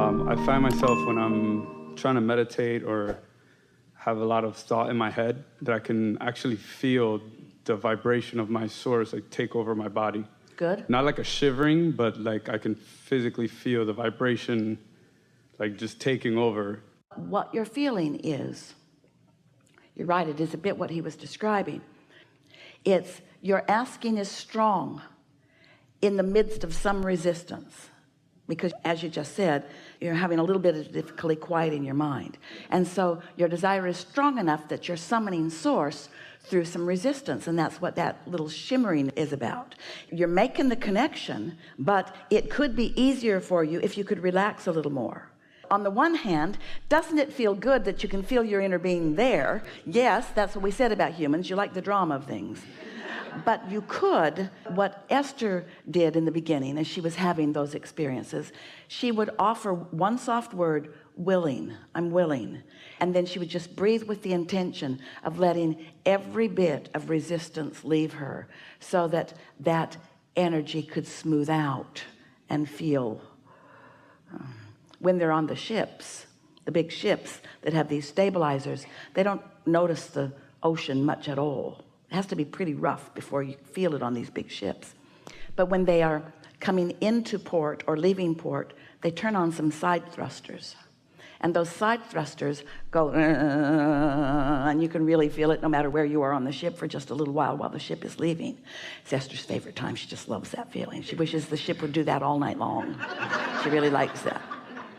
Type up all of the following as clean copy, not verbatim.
I find myself when I'm trying to meditate or have a lot of thought in my head that I can actually feel the vibration of my source like take over my body. Good. Not like a shivering, but like I can physically feel the vibration like just taking over. What you're feeling is, you're right, it is a bit what he was describing. It's your asking is strong in the midst of some resistance, because as you just said, you're having a little bit of difficulty quieting your mind, and so your desire is strong enough that you're summoning source through some resistance, and that's what that little shimmering is about. You're making the connection, but it could be easier for you if you could relax a little more. On the one hand, doesn't it feel good that you can feel your inner being there? Yes, that's what we said about humans. You like the drama of things. But you could, what Esther did in the beginning as she was having those experiences, she would offer one soft word, willing. I'm willing. And then she would just breathe with the intention of letting every bit of resistance leave her so that that energy could smooth out and feel. When they're on the ships, the big ships that have these stabilizers, they don't notice the ocean much at all. It has to be pretty rough before you feel it on these big ships. But when they are coming into port or leaving port, they turn on some side thrusters. And those side thrusters go, and you can really feel it no matter where you are on the ship for just a little while the ship is leaving. It's Esther's favorite time. She just loves that feeling. She wishes the ship would do that all night long. She really likes that.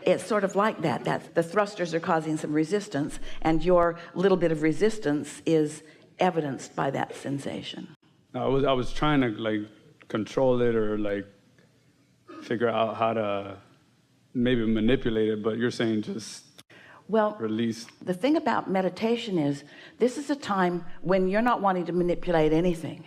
It's sort of like that the thrusters are causing some resistance, and your little bit of resistance is evidenced by that sensation. I was trying to like control it or like figure out how to maybe manipulate it, but you're saying just release. The thing about meditation is this is a time when you're not wanting to manipulate anything.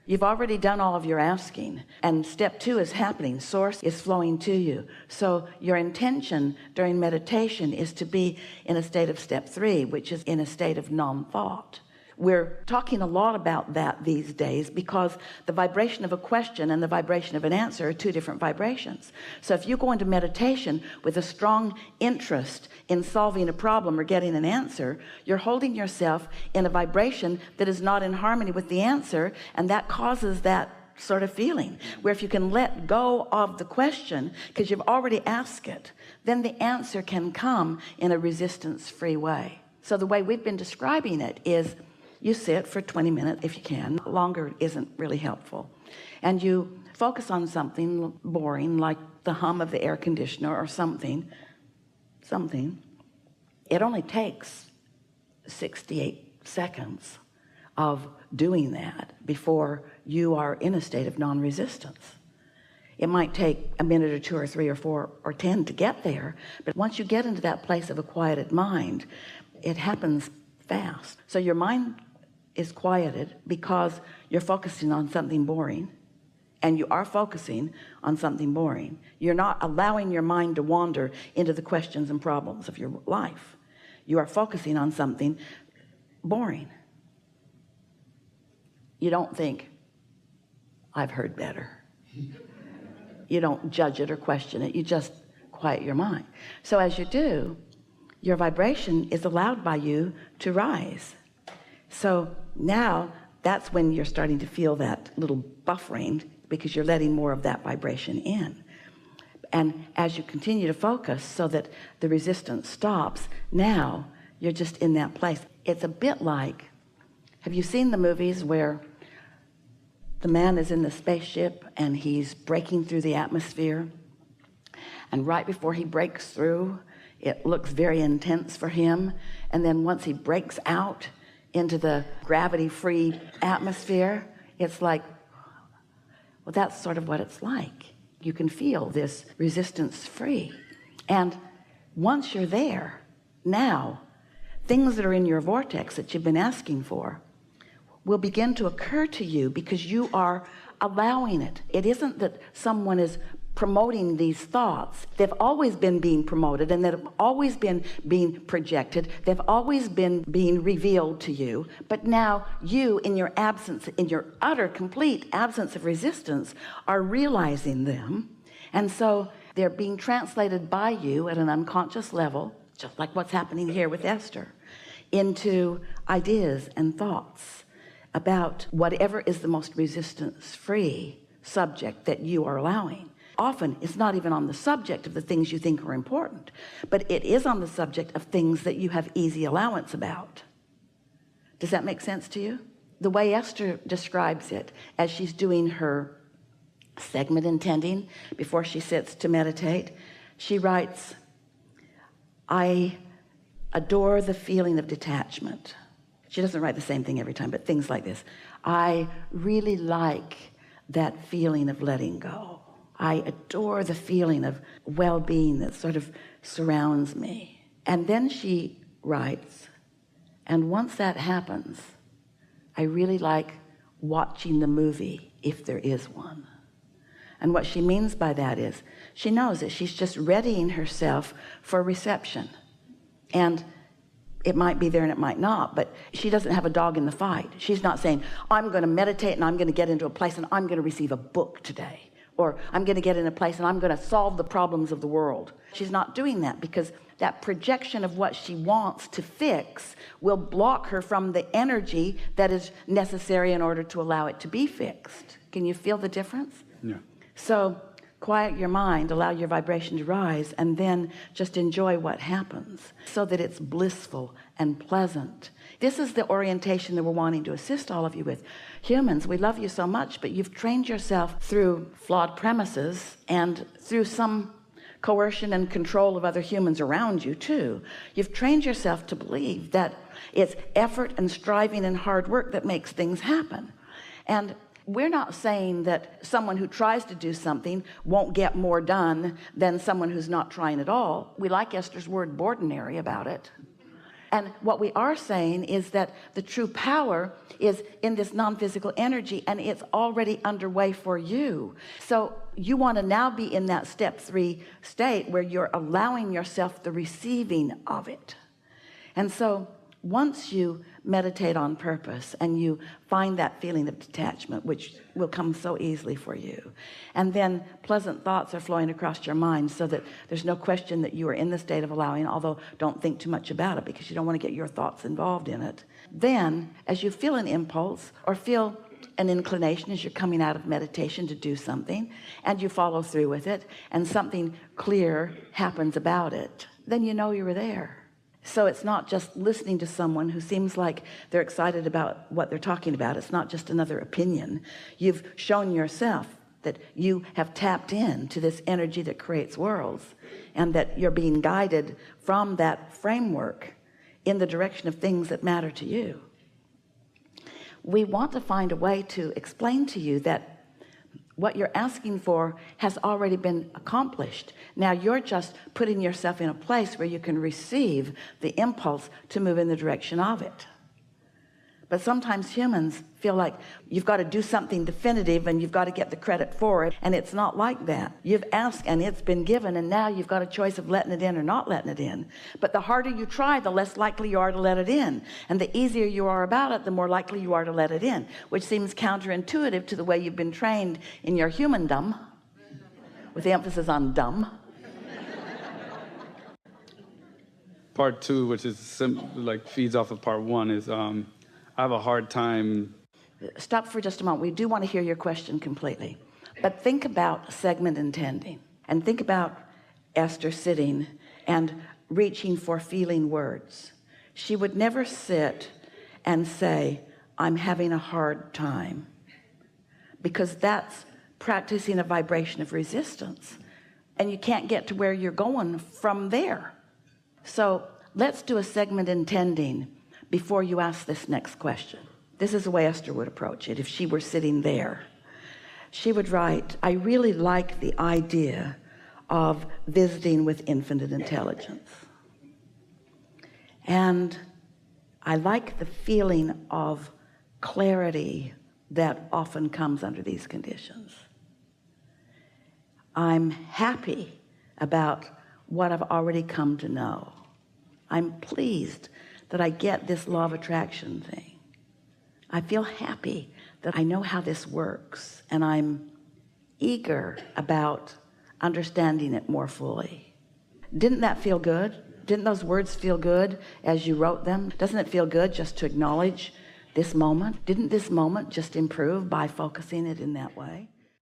You've already done all of your asking, and step 2 is happening. Source is flowing to you. So your intention during meditation is to be in a state of step 3, which is in a state of non-thought. We're talking a lot about that these days because the vibration of a question and the vibration of an answer are 2 different vibrations. So if you go into meditation with a strong interest in solving a problem or getting an answer, you're holding yourself in a vibration that is not in harmony with the answer, and that causes that sort of feeling. Where if you can let go of the question because you've already asked it, then the answer can come in a resistance-free way. So the way we've been describing it is you sit for 20 minutes if you can. Longer isn't really helpful. And you focus on something boring like the hum of the air conditioner or something. It only takes 68 seconds of doing that before you are in a state of non-resistance. It might take a minute or 2 or 3 or 4 or 10 to get there, but once you get into that place of a quieted mind, it happens fast. So your mind is quieted because you're focusing on something boring, and you are focusing on something boring. You're not allowing your mind to wander into the questions and problems of your life. You are focusing on something boring. You don't think, I've heard better. You don't judge it or question it. You just quiet your mind. So as you do, your vibration is allowed by you to rise. So now that's when you're starting to feel that little buffering because you're letting more of that vibration in. And as you continue to focus so that the resistance stops, now you're just in that place. It's a bit like, have you seen the movies where the man is in the spaceship and he's breaking through the atmosphere, and right before he breaks through, it looks very intense for him, and then once he breaks out into the gravity-free atmosphere, it's like, well, that's sort of what it's like. You can feel this resistance-free. And once you're there, now, things that are in your vortex that you've been asking for will begin to occur to you because you are allowing it. It isn't that someone is promoting these thoughts. They've always been being promoted, and they've always been being projected. They've always been being revealed to you. But now you, in your absence, in your utter complete absence of resistance, are realizing them. And so they're being translated by you at an unconscious level, just like what's happening here with Esther, into ideas and thoughts about whatever is the most resistance-free subject that you are allowing. Often it's not even on the subject of the things you think are important, but it is on the subject of things that you have easy allowance about. Does that make sense to you? The way Esther describes it as she's doing her segment intending before she sits to meditate, she writes, I adore the feeling of detachment. She doesn't write the same thing every time, but things like this. I really like that feeling of letting go. I adore the feeling of well-being that sort of surrounds me. And then she writes, and once that happens, I really like watching the movie, if there is one. And what she means by that is she knows that she's just readying herself for reception. And it might be there and it might not, but she doesn't have a dog in the fight. She's not saying, I'm going to meditate and I'm going to get into a place and I'm going to receive a book today. Or I'm going to get in a place and I'm going to solve the problems of the world. She's not doing that because that projection of what she wants to fix will block her from the energy that is necessary in order to allow it to be fixed. Can you feel the difference? Yeah. So quiet your mind, allow your vibration to rise, and then just enjoy what happens so that it's blissful and pleasant. This is the orientation that we're wanting to assist all of you with. Humans, we love you so much, but you've trained yourself through flawed premises and through some coercion and control of other humans around you too. You've trained yourself to believe that it's effort and striving and hard work that makes things happen. And we're not saying that someone who tries to do something won't get more done than someone who's not trying at all. We like Esther's word "ordinary" about it. And what we are saying is that the true power is in this non-physical energy, and it's already underway for you. So you want to now be in that step 3 state where you're allowing yourself the receiving of it. And so once you meditate on purpose and you find that feeling of detachment, which will come so easily for you, and then pleasant thoughts are flowing across your mind so that there's no question that you are in the state of allowing, although don't think too much about it because you don't want to get your thoughts involved in it. Then as you feel an impulse or feel an inclination as you're coming out of meditation to do something and you follow through with it and something clear happens about it, then you know you were there. So it's not just listening to someone who seems like they're excited about what they're talking about. It's not just another opinion. You've shown yourself that you have tapped into this energy that creates worlds and that you're being guided from that framework in the direction of things that matter to you. We want to find a way to explain to you that what you're asking for has already been accomplished. Now you're just putting yourself in a place where you can receive the impulse to move in the direction of it. But sometimes humans feel like you've got to do something definitive and you've got to get the credit for it, and it's not like that. You've asked and it's been given, and now you've got a choice of letting it in or not letting it in. But the harder you try, the less likely you are to let it in, and the easier you are about it, the more likely you are to let it in, which seems counterintuitive to the way you've been trained in your humandom, with the emphasis on dumb. Part 2, which is like feeds off of part 1, is I have a hard time. Stop for just a moment. We do want to hear your question completely, but think about segment intending and think about Esther sitting and reaching for feeling words. She would never sit and say, I'm having a hard time, because that's practicing a vibration of resistance, and you can't get to where you're going from there. So let's do a segment intending before you ask this next question. This is the way Esther would approach it if she were sitting there. She would write, I really like the idea of visiting with infinite intelligence. And I like the feeling of clarity that often comes under these conditions. I'm happy about what I've already come to know. I'm pleased that I get this law of attraction thing. I feel happy that I know how this works, and I'm eager about understanding it more fully. Didn't that feel good? Didn't those words feel good as you wrote them? Doesn't it feel good just to acknowledge this moment? Didn't this moment just improve by focusing it in that way?